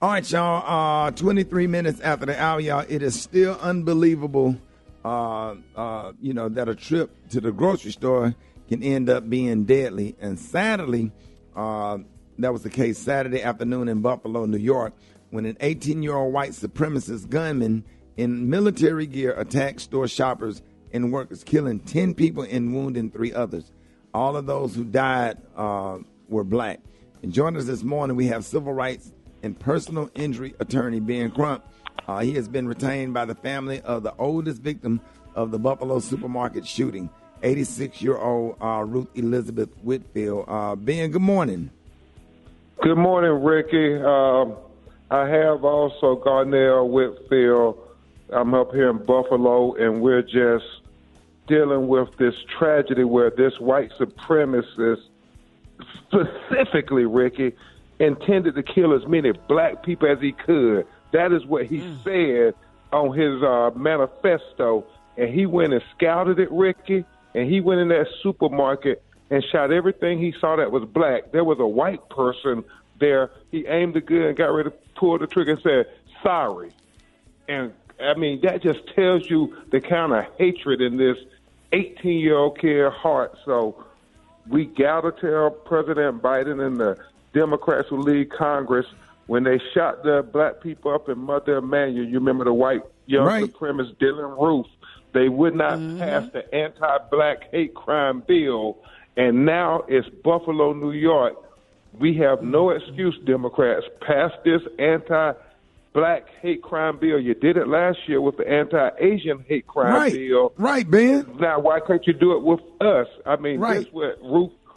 All right, y'all. 23 minutes after the hour, y'all. It is still unbelievable, that a trip to the grocery store can end up being deadly. And sadly, that was the case Saturday afternoon in Buffalo, New York, when an 18-year-old white supremacist gunman in military gear attacked store shoppers and workers, killing 10 people and wounding 3 others. All of those who died were black. And joining us this morning, we have civil rights and personal injury attorney Ben Crump. He has been retained by the family of the oldest victim of the Buffalo supermarket shooting, 86-year-old Ruth Elizabeth Whitfield. Ben, good morning. Good morning, Rickey. I have also Garnell Whitfield. I'm up here in Buffalo, and we're just dealing with this tragedy where this white supremacist, specifically, Rickey, intended to kill as many black people as he could. That is what he said on his manifesto. And he went and scouted it, Rickey, and he went in that supermarket and shot everything he saw that was black. There was a white person there. He aimed the gun and got ready to pull the trigger and said, sorry. And, I mean, that just tells you the kind of hatred in this 18-year-old kid's heart. So we got to tell President Biden and the Democrats who lead Congress, when they shot the black people up in Mother Emanuel, you remember the white young supremacist Dylan Ruth, they would not pass the anti-black hate crime bill, and now it's Buffalo, New York. We have no excuse, Democrats. Pass this anti-black hate crime bill. You did it last year with the anti-Asian hate crime bill. Right, Ben. Now, why can't you do it with us? I mean, this is what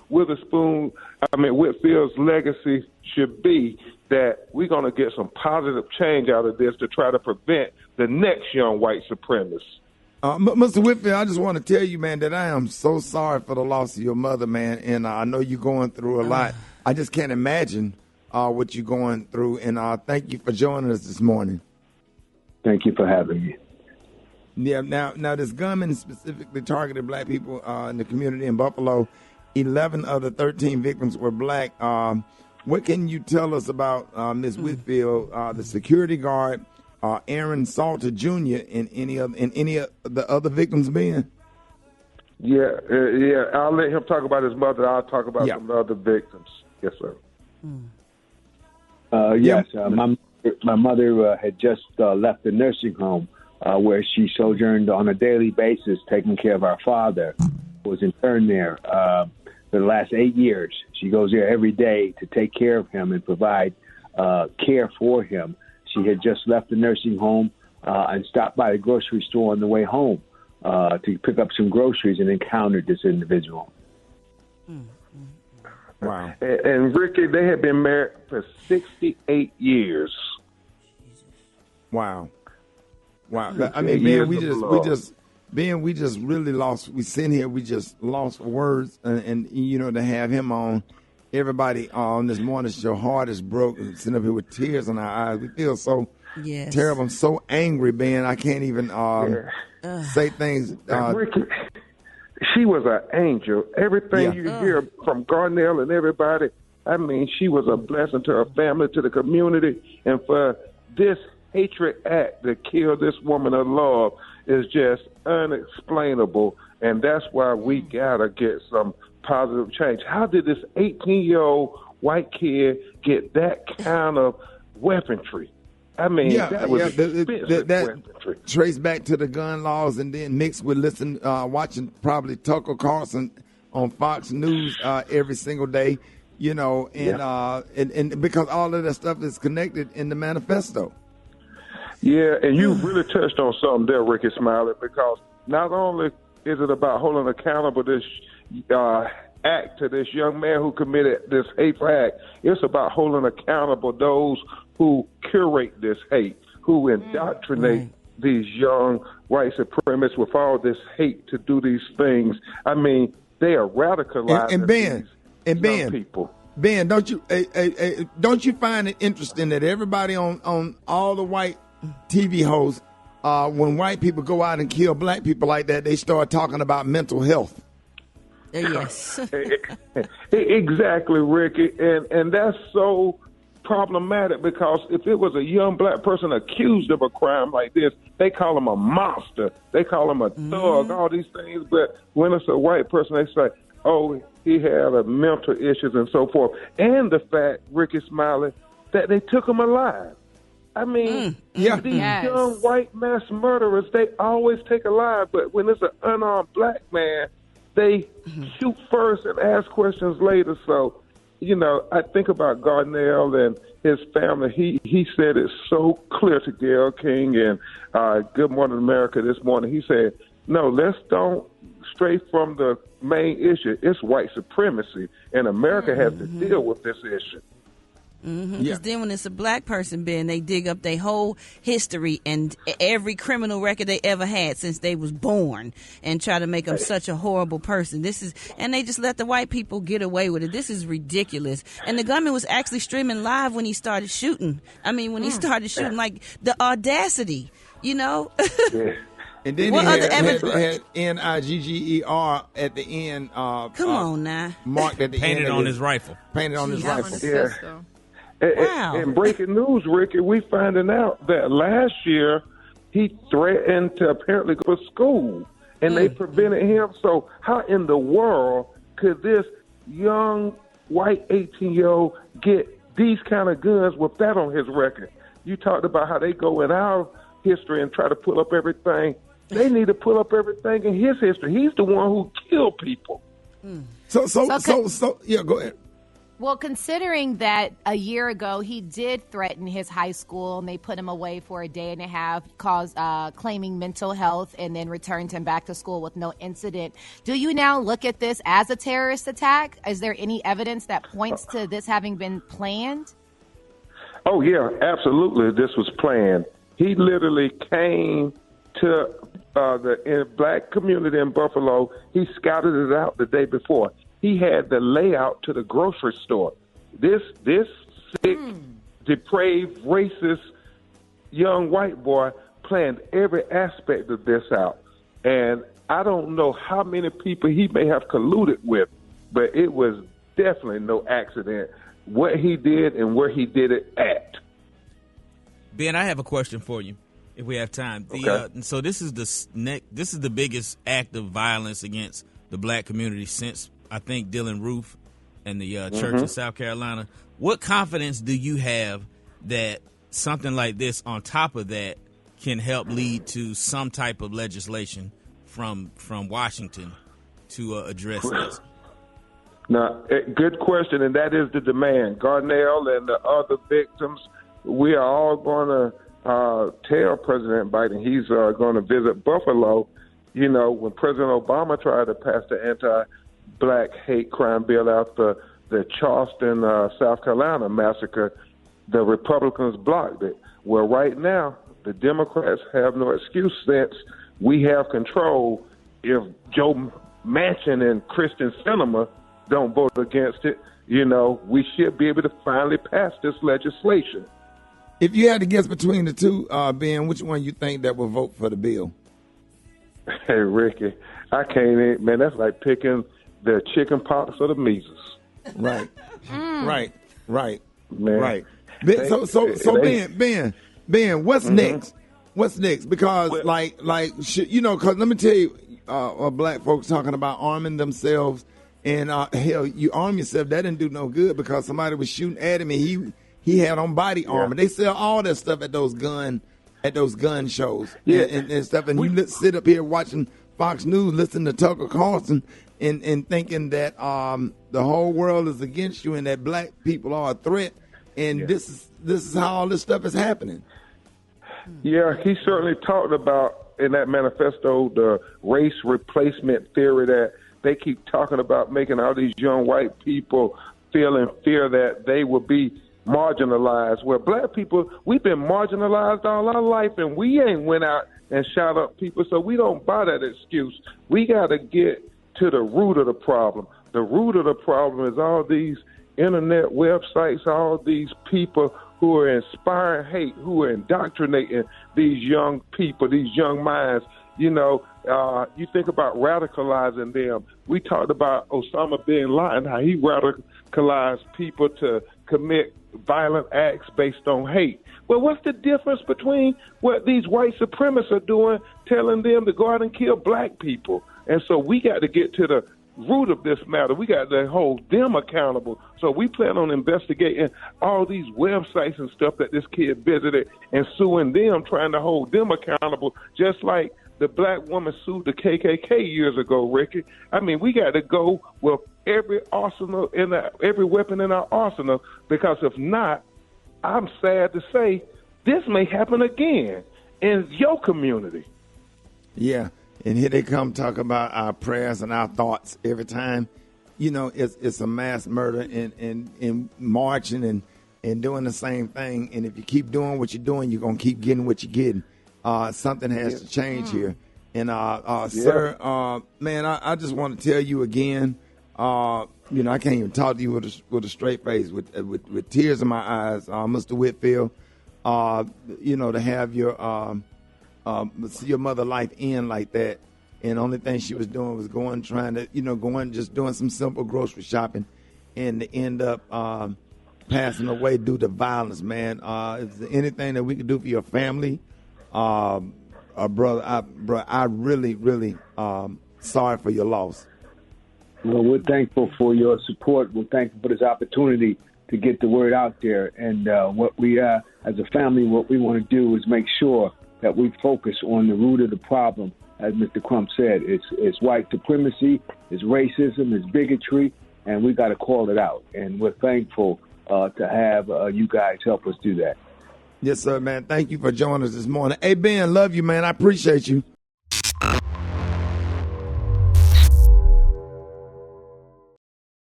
Whitfield's legacy should be, that we're going to get some positive change out of this to try to prevent the next young white supremacist. Mr. Whitfield, I just want to tell you, man, that I am so sorry for the loss of your mother, man, and I know you're going through a lot. I just can't imagine what you're going through, and thank you for joining us this morning. Thank you for having me. Yeah, now this gunman specifically targeted black people in the community in Buffalo. 11 of the 13 victims were black. What can you tell us about Ms. Whitfield, the security guard, Aaron Salter Jr., and any of the other victims being? Yeah. I'll let him talk about his mother. I'll talk about some of the other victims. Yes, sir. Yes, my mother had just left the nursing home where she sojourned on a daily basis, taking care of our father, who was interned there for the last 8 years. She goes there every day to take care of him and provide care for him. She had just left the nursing home and stopped by the grocery store on the way home to pick up some groceries and encountered this individual. Wow. And Rickey, they had been married for 68 years. Wow. I mean, man, we just really lost. We sitting here, we just lost words, and to have him on, everybody on this morning show, heart is broken, sitting up here with tears in our eyes. We feel so terrible. I'm so angry, Ben. I can't even say things. Rickey, she was an angel. Everything you hear from Garnell and everybody, I mean, she was a blessing to her family, to the community, and for this hatred act to kill this woman of love is just unexplainable, and that's why we gotta get some positive change. How did this 18-year-old white kid get that kind of weaponry? I mean, that was expensive weaponry. Trace back to the gun laws, and then mixed with watching probably Tucker Carlson on Fox News every single day, and because all of that stuff is connected in the manifesto. Yeah, and you really touched on something there, Rickey Smiley, because not only is it about holding accountable this act to this young man who committed this hateful act, it's about holding accountable those who curate this hate, who indoctrinate these young white supremacists with all this hate to do these things. I mean, they are radicalizing these young people. Ben, don't you find it interesting that everybody on all the white TV hosts, when white people go out and kill black people like that, they start talking about mental health? Yes. Exactly, Rickey. And that's so problematic because if it was a young black person accused of a crime like this, they call him a monster. They call him a thug, all these things. But when it's a white person, they say, oh, he had a mental issues and so forth. And the fact, Rickey Smiley, that they took him alive. I mean, these young white mass murderers, they always take alive. But when it's an unarmed black man, they shoot first and ask questions later. So, you know, I think about Garnell and his family. He said it so clear to Gayle King and Good Morning America this morning. He said, no, let's don't stray from the main issue. It's white supremacy, and America has to deal with this issue. Because then when it's a black person, Ben, they dig up their whole history and every criminal record they ever had since they was born and try to make them such a horrible person. And they just let the white people get away with it. This is ridiculous. And the gunman was actually streaming live when he started shooting. I mean, when he started shooting, like the audacity, you know? And then what he had NIGGER at the end. Come on now. Marked at the painted end. on his rifle. Painted on his rifle. Yeah. Wow. And breaking news, Ricky, we finding out that last year he threatened to apparently go to school, and they prevented him. So how in the world could this young white 18-year-old get these kind of guns with that on his record? You talked about how they go in our history and try to pull up everything. They need to pull up everything in his history. He's the one who killed people. So yeah, go ahead. Well, considering that a year ago he did threaten his high school and they put him away for a day and a half, claiming mental health, and then returned him back to school with no incident. Do you now look at this as a terrorist attack? Is there any evidence that points to this having been planned? Oh, yeah, absolutely. This was planned. He literally came to the black community in Buffalo. He scouted it out the day before. He had the layout to the grocery store. This sick, depraved, racist young white boy planned every aspect of this out. And I don't know how many people he may have colluded with, but it was definitely no accident what he did and where he did it at. Ben, I have a question for you, if we have time. So this is the biggest act of violence against the black community since, I think, Dylan Ruth and the church in South Carolina. What confidence do you have that something like this, on top of that, can help lead to some type of legislation from Washington to address this? Now, good question, and that is the demand. Garnell and the other victims, we are all going to tell President Biden he's going to visit Buffalo. You know, when President Obama tried to pass the anti-black hate crime bill after the Charleston, South Carolina massacre, the Republicans blocked it. Well, right now, the Democrats have no excuse since we have control. If Joe Manchin and Kristen Sinema don't vote against it, you know, we should be able to finally pass this legislation. If you had to guess between the two, Ben, which one you think that will vote for the bill? Hey, Ricky, I can't, man, that's like picking the chicken pox or the measles. Right. Right. Man. Right. Ben, what's next? What's next? Because, because let me tell you, black folks talking about arming themselves, and hell, you arm yourself, that didn't do no good because somebody was shooting at him, and he had on body armor. They sell all that stuff at those gun shows and stuff. And you sit up here watching Fox News, listening to Tucker Carlson, and thinking that the whole world is against you and that black people are a threat. And this is how all this stuff is happening. Yeah, he certainly talked about in that manifesto the race replacement theory that they keep talking about, making all these young white people feel in fear that they will be marginalized. Where black people, we've been marginalized all our life, and we ain't went out and shot up people, so we don't buy that excuse. We got to get to the root of the problem. The root of the problem is all these internet websites, all these people who are inspiring hate, who are indoctrinating these young people, these young minds. You know, you think about radicalizing them. We talked about Osama bin Laden, how he radicalized people to commit violent acts based on hate. Well, what's the difference between what these white supremacists are doing, telling them to go out and kill black people? And so we got to get to the root of this matter. We got to hold them accountable. So we plan on investigating all these websites and stuff that this kid visited and suing them, trying to hold them accountable, just like the black woman sued the KKK years ago, Ricky. I mean, we got to go with every arsenal every weapon in our arsenal, because if not, I'm sad to say this may happen again in your community. Yeah, and here they come talk about our prayers and our thoughts every time. You know, it's a mass murder and marching and doing the same thing. And if you keep doing what you're doing, you're going to keep getting what you're getting. Something has to change here. And, sir, man, I just want to tell you again, you know, I can't even talk to you with a straight face, with tears in my eyes, Mr. Whitfield. You know, to have your mother life end like that, and the only thing she was doing was just doing some simple grocery shopping, and to end up passing away due to violence, man. Is there anything that we can do for your family? Brother, I really sorry for your loss. Well, we're thankful for your support. We're thankful for this opportunity to get the word out there. And what we as a family, what we want to do is make sure that we focus on the root of the problem. As Mr. Crump said, it's white supremacy, it's racism, it's bigotry, and we got to call it out. And we're thankful to have you guys help us do that. Yes, sir, man. Thank you for joining us this morning. Hey, Ben, love you, man. I appreciate you.